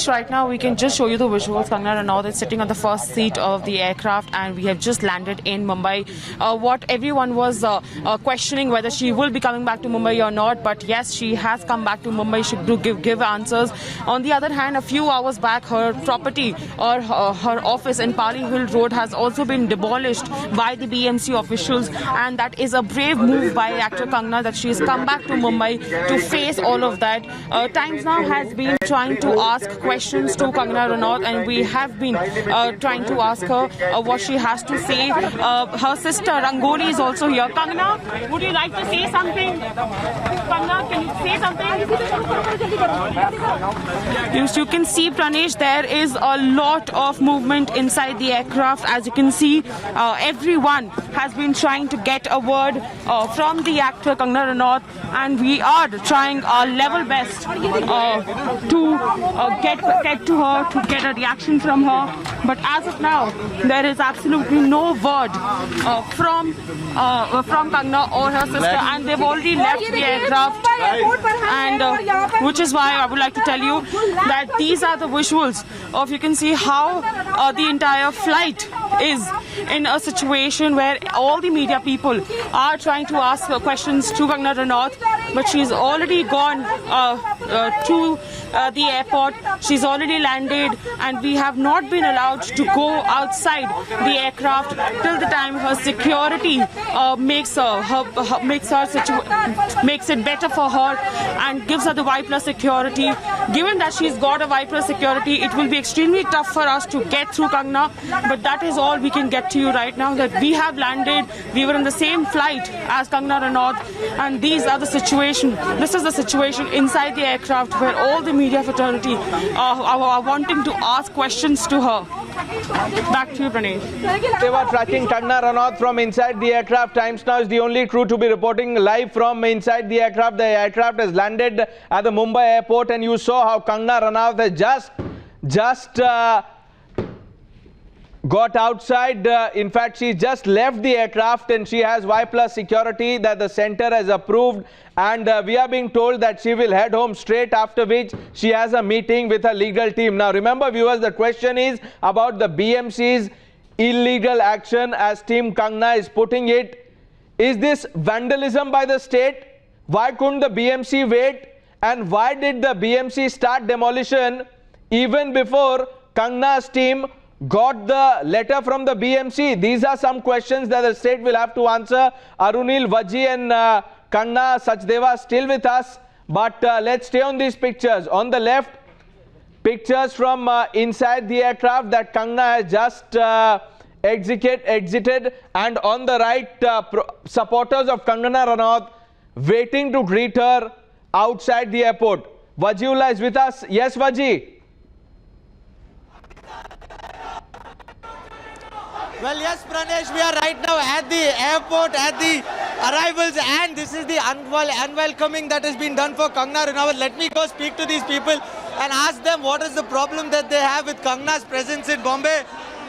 Right now, we can just show you the visuals. Kangana Ranaut is sitting on the first seat of the aircraft, and we have just landed in Mumbai. What everyone was questioning whether she will be coming back to Mumbai or not, but yes, she has come back to Mumbai. She do give answers. On the other hand, a few hours back, her property or her office in Pali Hill Road has also been demolished by the BMC officials, and that is a brave move by actor Kangana that she has come back to Mumbai to face all of that. Times Now has been trying to ask questions to Kangana Ranaut, and we have been trying to ask her what she has to say. Her sister Rangoli is also here. Kangana, would you like to say something? Kangana, can you say something? You can see, Pranesh, there is a lot of movement inside the aircraft. As you can see, everyone has been trying to get a word from the actor Kangana Ranaut, and we are trying our level best to get to her, to get a reaction from her. But as of now, there is absolutely no word from Kangana or her sister, and they've already left the aircraft. And which is why I would like to tell you that these are the visuals of, you can see how the entire flight is in a situation where all the media people are trying to ask questions to Kangana Ranaut, but she's already gone to the airport. She's already landed, and we have not been allowed to go outside the aircraft till the time her security makes it better for her and gives her the Y+ security. Given that she's got a Y+ security, it will be extremely tough for us to get through Kangana, but that is all we can get to you right now, that we have landed. We were in the same flight as Kangana Ranaut, and these are the situation. This is the situation inside the aircraft where all the media fraternity are wanting to ask questions to her. Back to you, Pranesh. They were tracking Kangana Ranaut from inside the aircraft. Times Now is the only crew to be reporting live from inside the aircraft. The aircraft has landed at the Mumbai airport, and you saw how Kangana Ranaut has just got outside. In fact, she just left the aircraft, and she has Y+ security that the center has approved, and we are being told that she will head home straight, after which she has a meeting with her legal team. Now remember, viewers, the question is about the BMC's illegal action, as Team Kangana is putting it. Is this vandalism by the state? Why couldn't the BMC wait? And why did the BMC start demolition even before Kangana's team got the letter from the BMC? These are some questions that the state will have to answer. Arunil, Vaji and Kangana Sachdeva still with us, but let's stay on these pictures. On the left, pictures from inside the aircraft that Kangana has just exited, and on the right, supporters of Kangana Ranaut waiting to greet her outside the airport. Vajiullah is with us. Yes, Vaji. Well, yes, Pranesh, we are right now at the airport, at the arrivals, and this is the unwelcoming that has been done for Kangana Ranaut. Let me go speak to these people and ask them what is the problem that they have with Kangana's presence in Bombay.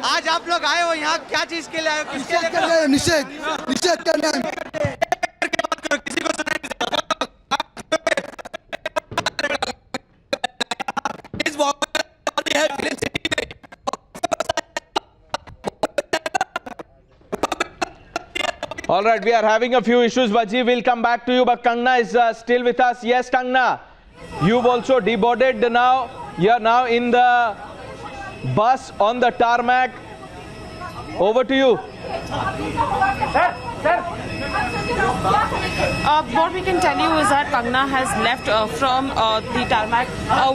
आज आप लोग आए हो यहाँ क्या चीज के लिए आए हो? निषेध करने हैं, निषेध करने हैं। किसी को सुनाई इस All right, we are having a few issues, Vaji. We'll come back to you, but Kangana is still with us. Yes, Kangana, you've also deboarded now. You're now in the bus on the tarmac. Over to you. What we can tell you is that Kangana has left from the tarmac.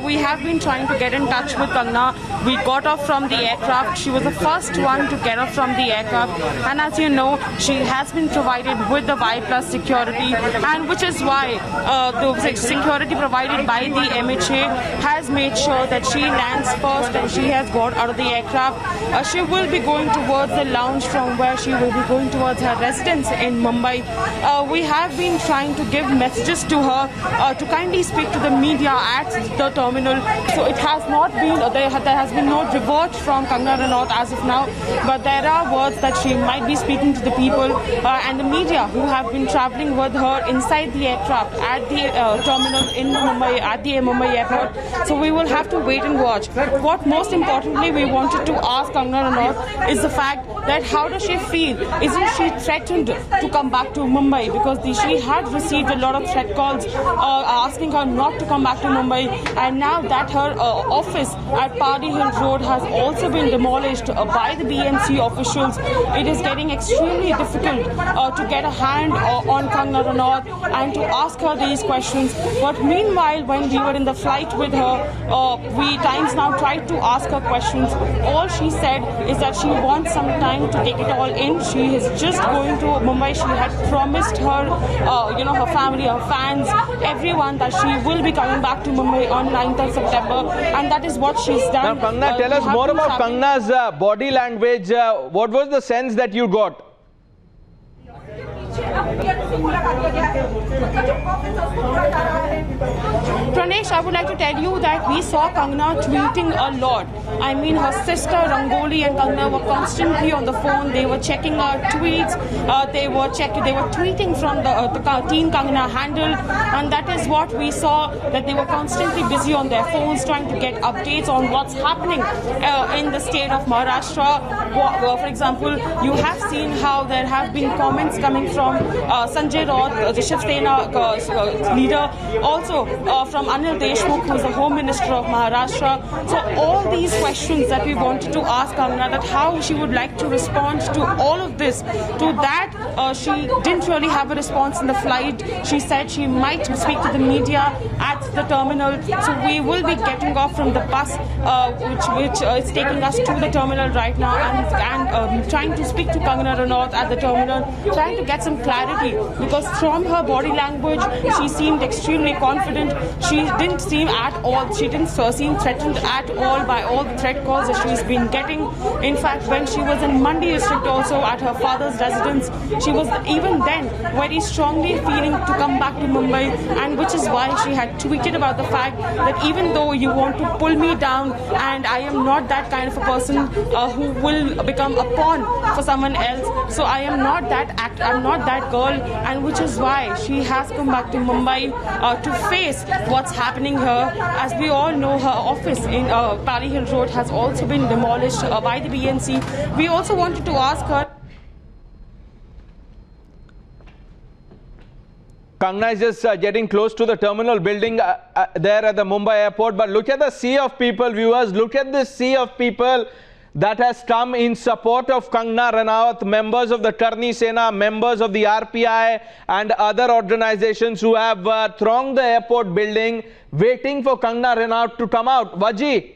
We have been trying to get in touch with Kangana. We got off from the aircraft. She was the first one to get off from the aircraft, and as you know, she has been provided with the Y+ security, and which is why the security provided by the MHA has made sure that she lands first, and she has got out of the aircraft. She will be going towards the lounge from where she will be going towards her residence in Mumbai. we have been trying to give messages to her to kindly speak to the media at the terminal. So it has not been, there has been no revert from Kangana Ranaut as of now, but there are words that she might be speaking to the people and the media who have been traveling with her inside the aircraft at the terminal in Mumbai, at the Mumbai airport. So we will have to wait and watch. What most importantly we wanted to ask Kangana Ranaut is the fact that how does she feel? Isn't she threatened to come back to Mumbai? Because she had received a lot of threat calls asking her not to come back to Mumbai, and now that her office at Paddy Hill Road has also been demolished by the BNC officials, it is getting extremely difficult to get a hand on Kangana Ranaut and to ask her these questions. But meanwhile, when we were in the flight with her, we times now tried to ask her questions. All she said is that she wants some time to take it all in. She is just going to Mumbai. She had promised her, her family, her fans, everyone that she will be coming back to Mumbai on 9th of September, and that is what she's done. Now, Kangana, tell us more about Kangana's body language. What was the sense that you got? Pranesh, I would like to tell you that we saw Kangana tweeting a lot. I mean, her sister Rangoli and Kangana were constantly on the phone. They were checking her tweets. They were tweeting from the Team Kangana handle, and that is what we saw. That they were constantly busy on their phones, trying to get updates on what's happening in the state of Maharashtra. For example, you have seen how there have been comments coming from Sanjay Raut, the Shiv Sena leader, also from Anil Deshmukh, who is the Home Minister of Maharashtra. So all these questions that we wanted to ask Kangana, that how she would like to respond to all of this, to that she didn't really have a response in the flight. She said she might speak to the media at the terminal. So we will be getting off from the bus which is taking us to the terminal right now, and trying to speak to Kangana Ranaut at the terminal, trying to get some clarity, because from her body language she seemed extremely confident. She didn't seem seem threatened at all by all the threat calls that she's been getting. In fact, when she was in Mandi district also at her father's residence, she was even then very strongly feeling to come back to Mumbai, and which is why she had tweeted about the fact that even though you want to pull me down, and I am not that kind of a person who will become a pawn for someone else, so I am not that girl, and which is why she has come back to Mumbai to face what's happening here. As we all know, her office in Paddy Hill Road has also been demolished by the BNC. We also wanted to ask her. Kangana is just getting close to the terminal building there at the Mumbai airport. But look at the sea of people, viewers. Look at this sea of people that has come in support of Kangana Ranaut, members of the Karni Sena, members of the RPI and other organizations who have thronged the airport building waiting for Kangana Ranaut to come out. Vaji.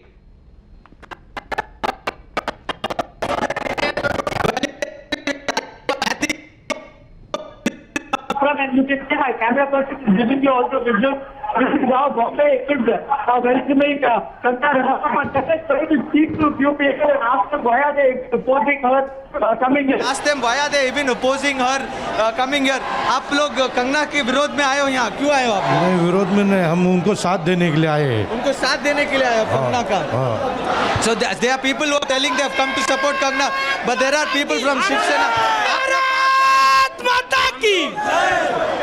And you can see my camera person giving you also visual. This is how Bombay is welcoming Kangana Ranaut. Just trying to speak to a few people and ask them why are they opposing her coming here. Ask them why are they even opposing her coming here. आप लोग कंगना के विरोध में आए हो यहाँ, क्यों आए हो आप? नहीं, विरोध में नहीं, हम उनको साथ देने के लिए आए हैं. उनको साथ देने के लिए आए हो कंगना का. So there are people who are telling they have come to support Kangana, but there are people from Shiv Sena. Bharat माता की.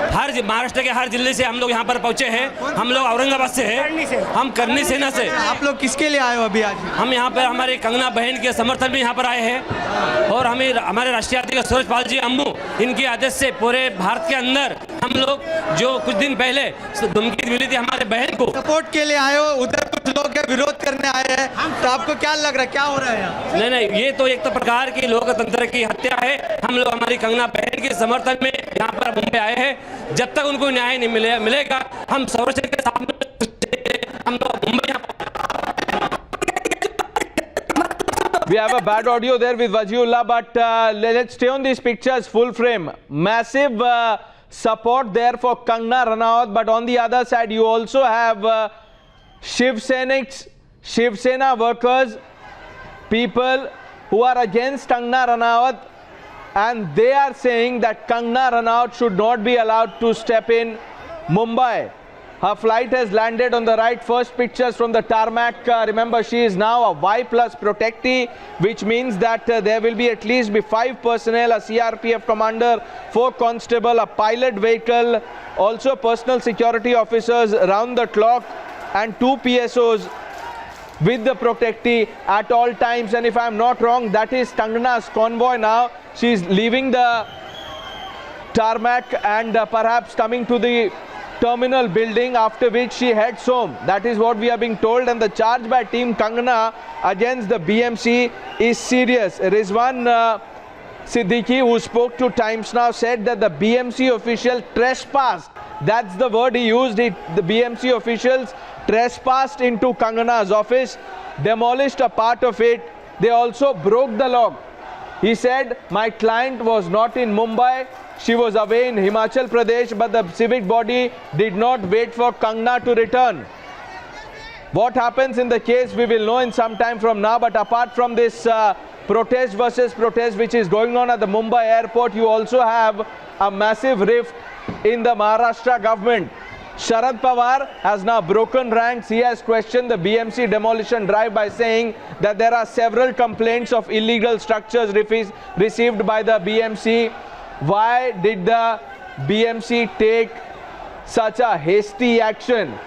हर महाराष्ट्र के हर जिले से हम लोग यहाँ पर पहुँचे हैं. हम लोग औरंगाबाद से हैं, हम करनी सेना से. आप लोग किसके लिए आए हो अभी आज? हम यहाँ पर हमारे कंगना बहन के समर्थन में यहाँ पर आए हैं, और हमें हमारे राष्ट्रीय अध्यक्ष सूरजपाल जी अम्मू, इनके आदेश से पूरे भारत के अंदर हम लोग जो कुछ दिन पहले धमकी मिली थी हमारे बहन को, सपोर्ट के लिए आए हो. उधर कुछ लोग के विरोध करने आए हैं, तो आपको क्या लग रहा है क्या हो रहा है यहाँ? नहीं, ये तो एक तो प्रकार की लोकतंत्र की हत्या है. हम लोग हमारी कंगना बहन के समर्थन में यहाँ पर मुंबई आए हैं. जब तक उनको न्याय नहीं मिलेगा हम संरक्षण के सामने हम लोग Mumbai. We have a bad audio there with Wajiullah, but let's stay on these pictures full frame. Massive support there for Kangana Ranaut, but on the other side you also have Shiv Sena workers, people who are against Kangana Ranaut, and they are saying that Kangana Ranaut should not be allowed to step in Mumbai. Her flight has landed on the right. First pictures from the tarmac. Remember, she is now a Y+ protectee, which means that there will be at least 5 personnel, a CRPF commander, 4 constable, a pilot vehicle, also personal security officers round the clock, and 2 PSOs with the protectee at all times. And if I'm not wrong, that is Kangana's convoy now. She's leaving the tarmac and perhaps coming to the terminal building, after which she heads home. That is what we are being told, and the charge by Team Kangana against the BMC is serious. Rizwan Siddiqui, who spoke to Times Now, said that the BMC official trespassed. That's the word he used. The BMC officials trespassed into Kangana's office, demolished a part of it. They also broke the lock. He said, my client was not in Mumbai. She was away in Himachal Pradesh, but the civic body did not wait for Kangana to return. What happens in the case, we will know in some time from now. But apart from this protest versus protest which is going on at the Mumbai airport, you also have a massive rift in the Maharashtra government. Sharad Pawar has now broken ranks. He has questioned the BMC demolition drive by saying that there are several complaints of illegal structures received by the BMC. Why did the BMC take such a hasty action?